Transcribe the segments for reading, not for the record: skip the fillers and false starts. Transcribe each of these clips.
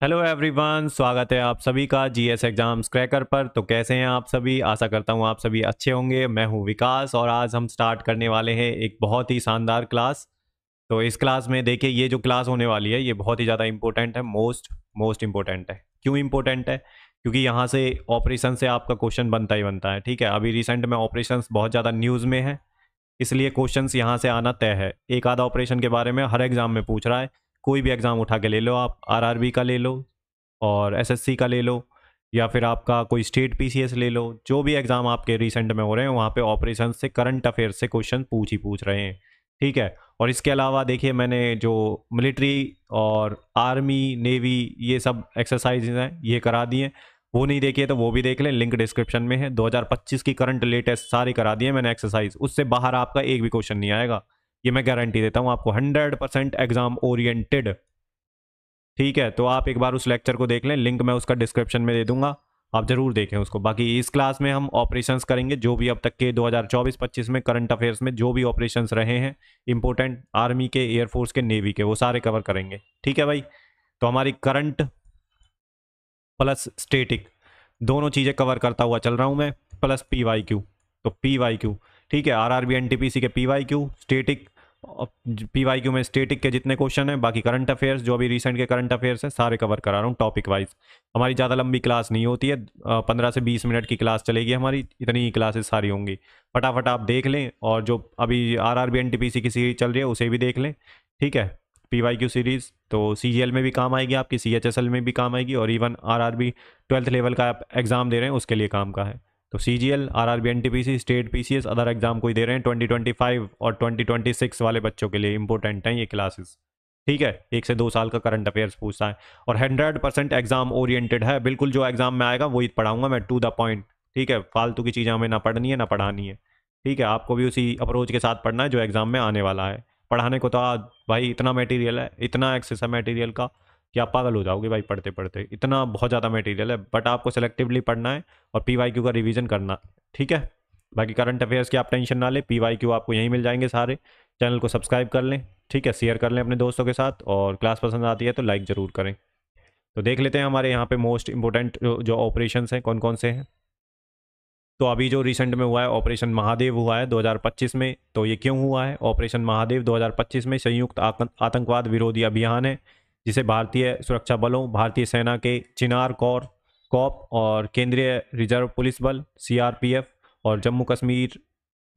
Hello everyone, स्वागत है आप सभी का जीएस एग्जाम्स क्रैकर पर। तो कैसे हैं आप सभी? आशा करता हूं आप सभी अच्छे होंगे। मैं हूं विकास और आज हम स्टार्ट करने वाले हैं एक बहुत ही शानदार क्लास। तो इस क्लास में देखिए, ये जो क्लास होने वाली है ये बहुत ही ज़्यादा इंपॉर्टेंट है। मोस्ट मोस्ट इंपॉर्टेंट है। क्यों इंपॉर्टेंट है? क्योंकि यहाँ से ऑपरेशन से आपका क्वेश्चन बनता ही बनता है। ठीक है, अभी रिसेंट में ऑपरेशंस बहुत ज़्यादा न्यूज़ में है, इसलिए क्वेश्चंस यहाँ से आना तय है। एक आधा ऑपरेशन के बारे में हर एग्जाम में पूछ रहा है। कोई भी एग्जाम उठा के ले लो, आप आरआरबी का ले लो और एसएससी का ले लो, या फिर आपका कोई स्टेट पीसीएस ले लो। जो भी एग्जाम आपके रिसेंट में हो रहे हैं वहाँ पे ऑपरेशन से, करंट अफेयर से क्वेश्चन पूछ रहे हैं। ठीक है। और इसके अलावा देखिए, मैंने जो मिलिट्री और आर्मी नेवी ये सब एक्सरसाइज हैं ये करा दिए। वो नहीं देखिए तो वो भी देख लें, लिंक डिस्क्रिप्शन में है। 2025 की करंट लेटेस्ट सारी करा दिए मैंने एक्सरसाइज, उससे बाहर आपका एक भी क्वेश्चन नहीं आएगा। ये मैं गारंटी देता हूँ आपको, 100% एग्जाम ओरिएंटेड। ठीक है, तो आप एक बार उस लेक्चर को देख लें, लिंक मैं उसका डिस्क्रिप्शन में दे दूंगा, आप जरूर देखें उसको। बाकी इस क्लास में हम ऑपरेशंस करेंगे, जो भी अब तक के 2024-25 में करंट अफेयर्स में जो भी ऑपरेशंस रहे हैं इंपॉर्टेंट, आर्मी के, एयरफोर्स के, नेवी के, वो सारे कवर करेंगे। ठीक है भाई। तो हमारी करंट प्लस स्टेटिक दोनों चीज़ें कवर करता हुआ चल रहा हूँ मैं, प्लस पी वाई क्यू। तो पी वाई क्यू, ठीक है, आरआरबी एनटीपीसी के P Y Q, static P Y Q में स्टेटिक के जितने क्वेश्चन हैं, बाकी करंट अफेयर्स जो अभी रिसेंट के करंट अफेयर्स हैं सारे कवर करा रहा हूँ टॉपिक वाइज। हमारी ज़्यादा लंबी क्लास नहीं होती है, 15 से 20 मिनट की क्लास चलेगी हमारी, इतनी ही क्लासेस सारी होंगी। फटाफट आप देख लें, और जो अभी आरआरबी एनटीपीसी की सीरीज चल रही है उसे भी देख लें। ठीक है, पीवाईक्यू सीरीज़ तो सीजीएल में भी काम आएगी आपकी, सीएचएसएल में भी काम आएगी, और इवन आरआरबी 12th लेवल का आप एग्ज़ाम दे रहे हैं उसके लिए काम का है। तो CGL, RRB NTPC, state PCS, other exam कोई दे रहे हैं 2025 और 2026 वाले बच्चों के लिए इंपॉर्टेंट हैं ये क्लासेस। ठीक है, 1 से 2 साल का करंट अफेयर्स पूछता है, और 100% एग्जाम ओरिएंटेड है। बिल्कुल जो एग्जाम में आएगा वही पढ़ाऊंगा मैं, टू द पॉइंट। ठीक है, फालतू की चीज़ें हमें ना पढ़नी है ना पढ़ानी है। ठीक है, आपको भी उसी अप्रोच के साथ पढ़ना है जो एग्जाम में आने वाला है। पढ़ाने को तो आज भाई इतना मटेरियल है, इतना एक्सेस है मटेरियल का कि आप पागल हो जाओगे भाई पढ़ते पढ़ते, इतना बहुत ज़्यादा मटेरियल है। बट आपको सेलेक्टिवली पढ़ना है और पीवाईक्यू का रिवीजन करना। ठीक है, बाकी करंट अफेयर्स की आप टेंशन ना लें, पीवाईक्यू आपको यहीं मिल जाएंगे सारे। चैनल को सब्सक्राइब कर लें, ठीक है, शेयर कर लें अपने दोस्तों के साथ, और क्लास पसंद आती है तो लाइक ज़रूर करें। तो देख लेते हैं हमारे यहाँ पे मोस्ट इंपॉर्टेंट जो ऑपरेशन हैं कौन कौन से हैं। तो अभी जो रिसेंट में हुआ है ऑपरेशन महादेव हुआ है 2025 में। तो ये क्यों हुआ है ऑपरेशन महादेव 2025 में? संयुक्त आतंकवाद विरोधी अभियान है, जिसे भारतीय सुरक्षा बलों, भारतीय सेना के चिनार कौर कॉप और केंद्रीय रिजर्व पुलिस बल सीआरपीएफ और जम्मू कश्मीर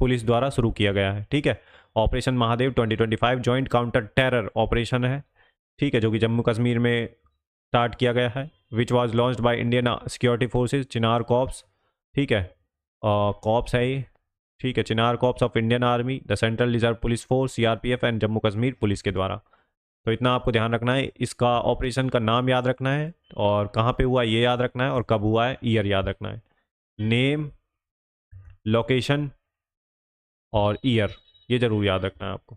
पुलिस द्वारा शुरू किया गया है। ठीक है, operation Mahadev 2025 joint counter terror operation है। ठीक है, जो कि जम्मू कश्मीर में स्टार्ट किया गया है, which was launched by Indian security forces Chinar corps. ठीक है, कॉप्स है ये। ठीक है, Chinar corps of Indian army, the central reserve police force, CRPF and Jammu Kashmir police के द्वारा। तो इतना आपको ध्यान रखना है, इसका ऑपरेशन का नाम याद रखना है, और कहाँ पे हुआ ये याद रखना है, और कब हुआ है ईयर याद रखना है। नेम, लोकेशन और ईयर, ये जरूर याद रखना है आपको।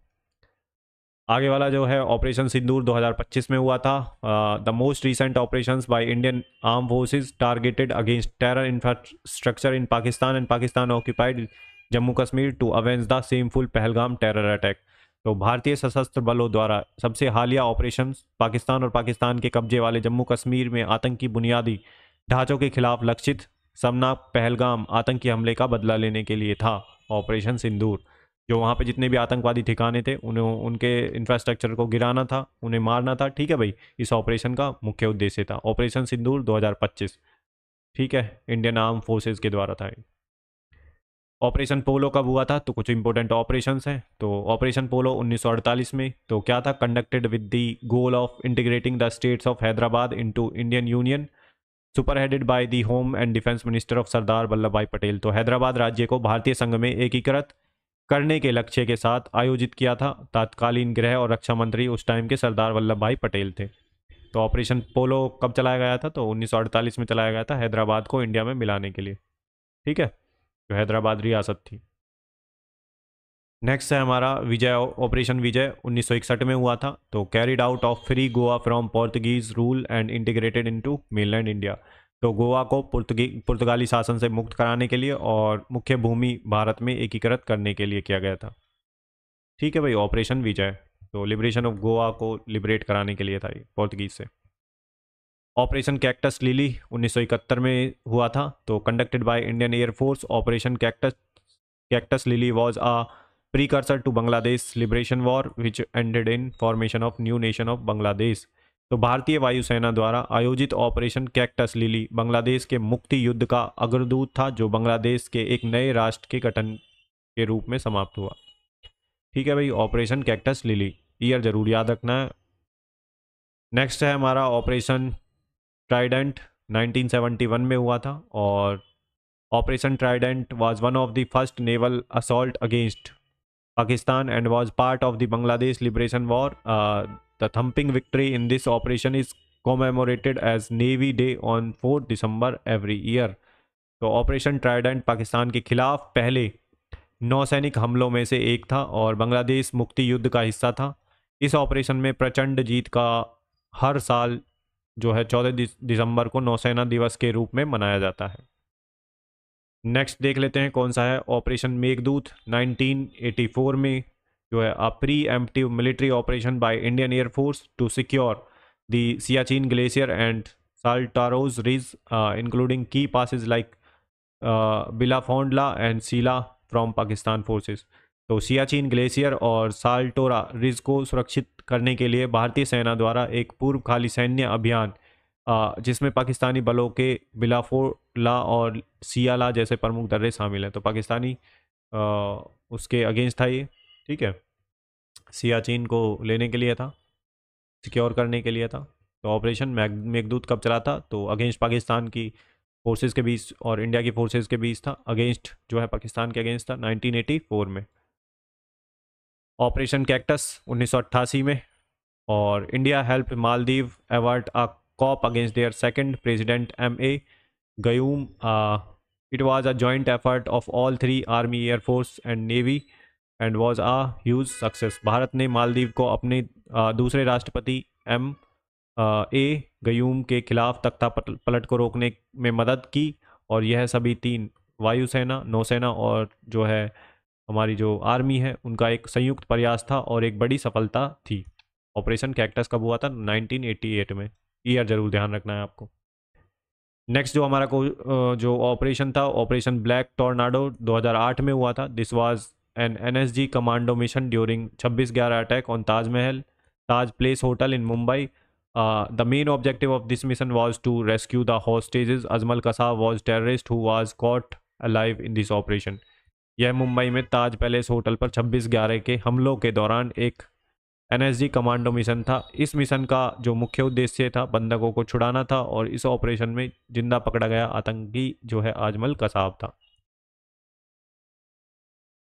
आगे वाला जो है ऑपरेशन सिंदूर 2025 में हुआ था। The most recent operations by Indian arm forces targeted against terror infrastructure in Pakistan and Pakistan occupied Jammu Kashmir to avenge the shameful Pahalgam terror attack. तो भारतीय सशस्त्र बलों द्वारा सबसे हालिया ऑपरेशन पाकिस्तान और पाकिस्तान के कब्जे वाले जम्मू कश्मीर में आतंकी बुनियादी ढांचों के खिलाफ लक्षित शर्मनाक पहलगाम आतंकी हमले का बदला लेने के लिए था। ऑपरेशन सिंदूर, जो वहाँ पे जितने भी आतंकवादी ठिकाने थे उन्हें, उनके इंफ्रास्ट्रक्चर को गिराना था, उन्हें मारना था। ठीक है भाई, इस ऑपरेशन का मुख्य उद्देश्य था ऑपरेशन सिंदूर 2025। ठीक है, इंडियन आर्म फोर्सेज के द्वारा था। ऑपरेशन पोलो कब हुआ था? तो कुछ इंपॉर्टेंट ऑपरेशंस हैं। तो ऑपरेशन पोलो 1948 में। तो क्या था? Conducted with the goal of integrating the states of Hyderabad into Indian union, spearheaded by the home and defence minister of Sardar Vallabh Bhai Patel. तो हैदराबाद राज्य को भारतीय संघ में एकीकृत करने के लक्ष्य के साथ आयोजित किया था। तत्कालीन गृह और रक्षा मंत्री उस टाइम के सरदार वल्लभ भाई पटेल थे। तो ऑपरेशन पोलो कब चलाया गया था? तो 1948 में चलाया गया था, हैदराबाद को इंडिया में मिलाने के लिए। ठीक है, जो हैदराबाद रियासत थी। नेक्स्ट है हमारा विजय, ऑपरेशन विजय 1961 में हुआ था। तो carried out of free Goa from Portuguese rule and integrated into mainland India. तो गोवा को पुर्तगाली शासन से मुक्त कराने के लिए और मुख्य भूमि भारत में एकीकृत करने के लिए किया गया था। ठीक है भाई, ऑपरेशन विजय। तो लिबरेशन ऑफ गोवा को लिबरेट कराने के लिए था ये पोर्तुगीज से। ऑपरेशन कैक्टस लिली 1971 में हुआ था, तो conducted by Indian air force. Operation cactus lily was a precursor to Bangladesh liberation war which ended in formation of new nation of Bangladesh. तो भारतीय वायुसेना द्वारा आयोजित ऑपरेशन कैक्टस लिली बांग्लादेश के मुक्ति युद्ध का अग्रदूत था, जो बांग्लादेश के एक नए राष्ट्र के गठन के रूप में समाप्त हुआ। ठीक है भाई, ऑपरेशन कैक्टस लिली ईयर जरूर याद रखना है। नेक्स्ट है हमारा ऑपरेशन ट्राइडेंट 1971 में हुआ था, और operation Trident was one of the first naval assault against Pakistan and was part of the Bangladesh liberation war. The thumping victory in this operation is commemorated as navy day on 4 December every year. तो operation Trident Pakistan के खिलाफ पहले नौसैनिक हमलों में से एक था और बांग्लादेश मुक्ति युद्ध का हिस्सा था। इस ऑपरेशन में प्रचंड जीत का हर साल जो है 14 दिसंबर को नौसेना दिवस के रूप में मनाया जाता है। नेक्स्ट देख लेते हैं कौन सा है, ऑपरेशन मेघदूत 1984 में जो है a preemptive military operation by Indian air force to secure the Siachen glacier and Saltoro ridge including key passes like Bilafondla and Siala from Pakistan forces. तो सियाचिन ग्लेशियर और साल्टोरा रिज को सुरक्षित करने के लिए भारतीय सेना द्वारा एक पूर्वकाली सैन्य अभियान जिसमें पाकिस्तानी बलों के बिलाफोला और सियाला जैसे प्रमुख दर्रे शामिल हैं। तो पाकिस्तानी उसके अगेंस्ट था ये, ठीक है, सियाचिन को लेने के लिए था, सिक्योर करने के लिए था। तो ऑपरेशन मेघदूत कब चला था, तो अगेंस्ट पाकिस्तान की फोर्सेस के बीच और इंडिया की फोर्सेस के बीच था, अगेंस्ट जो है पाकिस्तान के अगेंस्ट था 1984 में। ऑपरेशन कैक्टस 1988 में, और India help Maldives avert a cop against their second president MA Gayoom. It was a joint effort of all 3 army, air force and navy and was a huge success. Bharat ने मालदीव को अपने दूसरे राष्ट्रपति MA गयूम के खिलाफ तख्ता पलट को रोकने में मदद की, और यह सभी 3 वायुसेना, नौसेना और जो है हमारी जो आर्मी है उनका एक संयुक्त प्रयास था और एक बड़ी सफलता थी। ऑपरेशन कैक्टस कब हुआ था, 1988 में, ईयर जरूर ध्यान रखना है आपको। नेक्स्ट जो हमारा जो ऑपरेशन था, ऑपरेशन ब्लैक टॉर्नाडो 2008 में हुआ था। This was an NSG commando mission during 26/11 attack on Taj Mahal Taj place hotel in Mumbai. The main objective of this mission was to rescue the hostages. Ajmal Kasab was terrorist who was cot alive in this operation. यह मुंबई में ताज palace hotel पर 26/11 के हमलों के दौरान एक NSG commando mission था। इस मिशन का जो मुख्य उद्देश्य था बंधकों को छुड़ाना था, और इस ऑपरेशन में जिंदा पकड़ा गया आतंकी जो है अजमल कसाब था।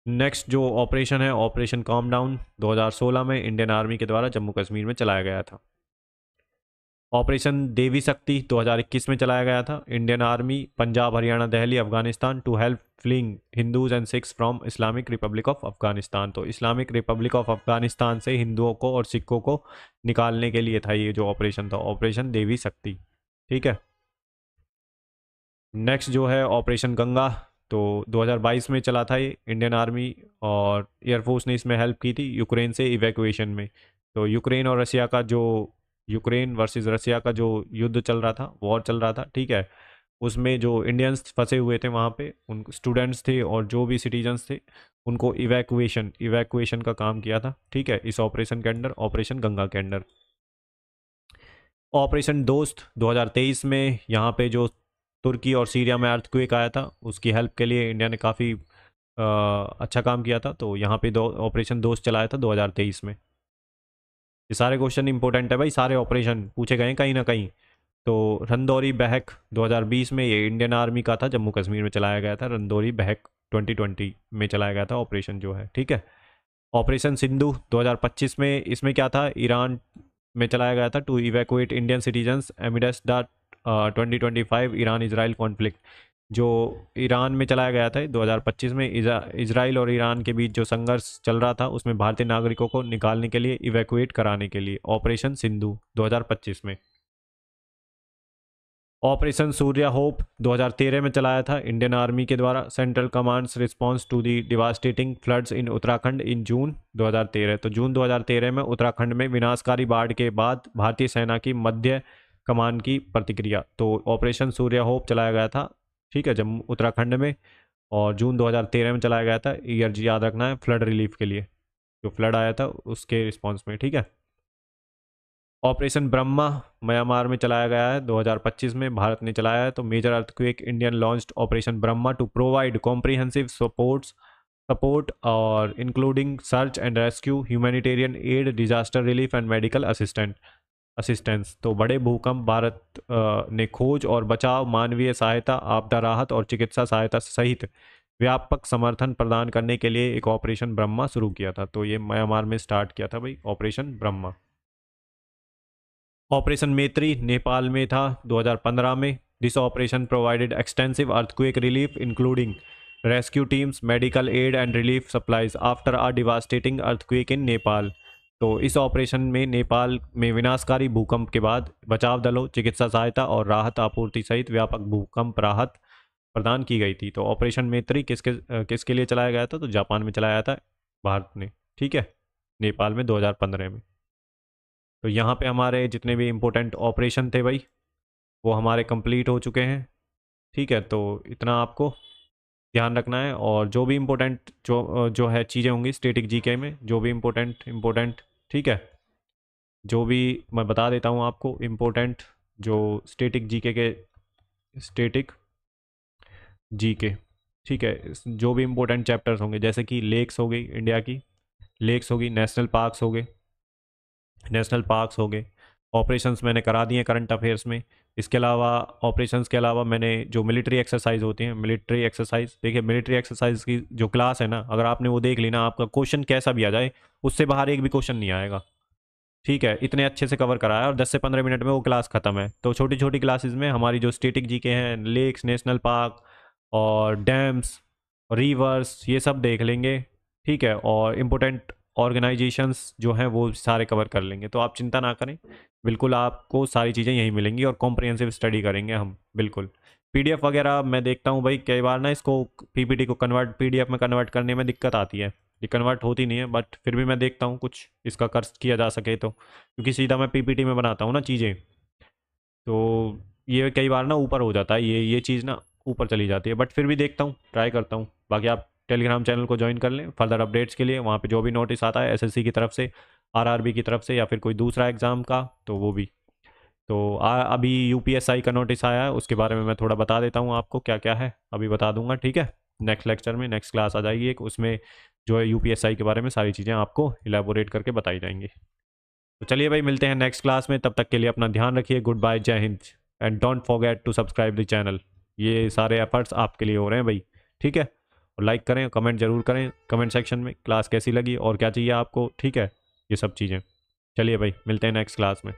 नेक्स्ट जो ऑपरेशन है, ऑपरेशन काम डाउन 2016 में इंडियन आर्मी के द्वारा जम्मू कश्मीर में चलाया गया था। ऑपरेशन देवी शक्ति 2021 में चलाया गया था। Indian army Punjab, Haryana, Delhi, Afghanistan to help fleeing Hindus and Sikhs from Islamic Republic of Afghanistan. तो इस्लामिक रिपब्लिक ऑफ अफगानिस्तान से हिंदुओं को और सिखों को निकालने के लिए था ये जो ऑपरेशन था, ऑपरेशन देवी शक्ति, ठीक है। नेक्स्ट जो है ऑपरेशन गंगा, तो 2022 में चला था ये। इंडियन आर्मी और एयरफोर्स ने इसमें हेल्प की थी यूक्रेन से इवैक्यूएशन में। तो यूक्रेन और रसिया का जो यूक्रेन वर्सेस रसिया का जो युद्ध चल रहा था, वॉर चल रहा था, ठीक है, उसमें जो इंडियंस फंसे हुए थे वहाँ पे, उन स्टूडेंट्स थे और जो भी सिटीजन्स थे, उनको इवैक्यूएशन का काम किया था, ठीक है, इस ऑपरेशन के अंडर, ऑपरेशन गंगा के अंडर। ऑपरेशन दोस्त 2023 में, यहाँ पे जो तुर्की और सीरिया में अर्थक्वेक आया था उसकी हेल्प के लिए इंडिया ने काफ़ी अच्छा काम किया था। तो यहाँ पे ऑपरेशन दोस्त चलाया था 2023 में। ये सारे क्वेश्चन इंपॉर्टेंट है भाई, सारे ऑपरेशन पूछे गए कहीं ना कहीं। तो रंदौरी बहक 2020 में ये इंडियन आर्मी का था, जम्मू कश्मीर में चलाया गया था। रंदौरी बहक 2020 में चलाया गया था ऑपरेशन जो है, ठीक है। ऑपरेशन सिंधु 2025 में, इसमें क्या था, ईरान में चलाया गया था to evacuate Indian citizens amidst the 2025 Iran Israel conflict. जो ईरान में चलाया गया था 2025 में, इजराइल और ईरान के बीच जो संघर्ष चल रहा था उसमें भारतीय नागरिकों को निकालने के लिए, इवैक्यूएट कराने के लिए, ऑपरेशन सिंधु 2025 में। ऑपरेशन सूर्या होप 2013 में चलाया था इंडियन आर्मी के द्वारा। Central command's response to the devastating floods in Uttarakhand in June 2013। तो जून 2013 में उत्तराखंड में विनाशकारी बाढ़ के बाद भारतीय सेना की मध्य कमान की प्रतिक्रिया। तो ऑपरेशन सूर्य होप चलाया गया था, ठीक है, जम्मू उत्तराखंड में, और जून 2013 में चलाया गया था। ईयर जी याद रखना है, फ्लड रिलीफ के लिए, जो फ्लड आया था उसके रिस्पॉन्स में, ठीक है। ऑपरेशन ब्रह्मा म्यांमार में चलाया गया है 2025 में, भारत ने चलाया है। तो major earthquake Indian launched operation Brahma to provide comprehensive support और including search and rescue, humanitarian aid, disaster relief and medical assistance. तो बड़े भूकंप, भारत ने खोज और बचाव, मानवीय सहायता, आपदा राहत और चिकित्सा सहायता सहित व्यापक समर्थन प्रदान करने के लिए एक ऑपरेशन ब्रह्मा शुरू किया था। तो ये म्यांमार में स्टार्ट किया था भाई ऑपरेशन ब्रह्मा। ऑपरेशन मैत्री नेपाल में था 2015 में। This operation provided extensive earthquake relief including rescue teams, medical aid and relief supplies after a devastating earthquake इन नेपाल। तो इस ऑपरेशन में नेपाल में विनाशकारी भूकंप के बाद बचाव दलों, चिकित्सा सहायता और राहत आपूर्ति सहित व्यापक भूकंप राहत प्रदान की गई थी। तो ऑपरेशन मैत्री किसके लिए चलाया गया था? तो जापान में चलाया था भारत ने, ठीक है, नेपाल में 2015 में। तो यहाँ पे हमारे जितने भी इम्पोर्टेंट ऑपरेशन थे भाई, वो हमारे कंप्लीट हो चुके हैं, ठीक है। तो इतना आपको ध्यान रखना है, और जो भी इम्पोर्टेंट जो है चीज़ें होंगी स्टैटिक जीके में, जो भी इम्पोर्टेंट, ठीक है, जो भी मैं बता देता हूँ आपको इम्पोर्टेंट, जो स्टैटिक जीके, ठीक है, जो भी इम्पोर्टेंट चैप्टर्स होंगे, जैसे कि लेक्स हो गई, इंडिया की लेक्स होगी, नेशनल पार्क्स हो गए, ऑपरेशंस मैंने करा दिए करंट अफेयर्स में। इसके अलावा ऑपरेशंस के अलावा मैंने जो मिलिट्री एक्सरसाइज होती हैं, मिलिट्री एक्सरसाइज, देखिए मिलिट्री एक्सरसाइज की जो क्लास है ना, अगर आपने वो देख ली ना, आपका क्वेश्चन कैसा भी आ जाए उससे बाहर एक भी क्वेश्चन नहीं आएगा, ठीक है, इतने अच्छे से कवर कराया, और 10 से 15 मिनट में वो क्लास खत्म है। तो छोटी छोटी क्लासेस में हमारी जो स्टैटिक जीके हैं, लेक्स, नेशनल पार्क और डैम्स, रिवर्स, ये सब देख लेंगे, ठीक है, और इम्पोर्टेंट ऑर्गेनाइजेशंस जो हैं वो सारे कवर कर लेंगे। तो आप चिंता ना करें, बिल्कुल आपको सारी चीज़ें यहीं मिलेंगी, और कॉम्प्रिहेंसिव स्टडी करेंगे हम बिल्कुल। पीडीएफ वगैरह मैं देखता हूँ भाई, कई बार ना इसको पीपीटी को कन्वर्ट पीडीएफ में कन्वर्ट करने में दिक्कत आती है, ये कन्वर्ट होती नहीं है, बट फिर भी मैं देखता हूँ कुछ इसका कर किया जा सके तो, क्योंकि सीधा मैं पीपीटी में बनाता हूँ ना चीज़ें, तो ये कई बार ना ऊपर हो जाता है, ये चीज़ ना ऊपर चली जाती है, बट फिर भी देखता हूँ, ट्राई करता हूँ। बाकी आप टेलीग्राम चैनल को ज्वाइन कर लें फर्दर अपडेट्स के लिए, वहाँ पे जो भी नोटिस आता है एसएससी की तरफ से, आरआरबी की तरफ से, या फिर कोई दूसरा एग्ज़ाम का, तो वो भी। तो अभी यूपीएसआई का नोटिस आया है, उसके बारे में मैं थोड़ा बता देता हूँ आपको क्या क्या है, अभी बता दूंगा, ठीक है। नेक्स्ट लेक्चर में, नेक्स्ट क्लास आ जाएगी एक, उसमें जो है यूपीएसआई के बारे में सारी चीज़ें आपको इलेबोरेट करके बताई जाएंगी। तो चलिए भाई, मिलते हैं नेक्स्ट क्लास में, तब तक के लिए अपना ध्यान रखिए, गुड बाय, जय हिंद, and don't forget to subscribe the channel. ये सारे एफर्ट्स आपके लिए हो रहे हैं भाई, ठीक है। और लाइक करें, कमेंट जरूर करें कमेंट सेक्शन में, क्लास कैसी लगी और क्या चाहिए आपको, ठीक है, ये सब चीज़ें। चलिए भाई, मिलते हैं नेक्स्ट क्लास में।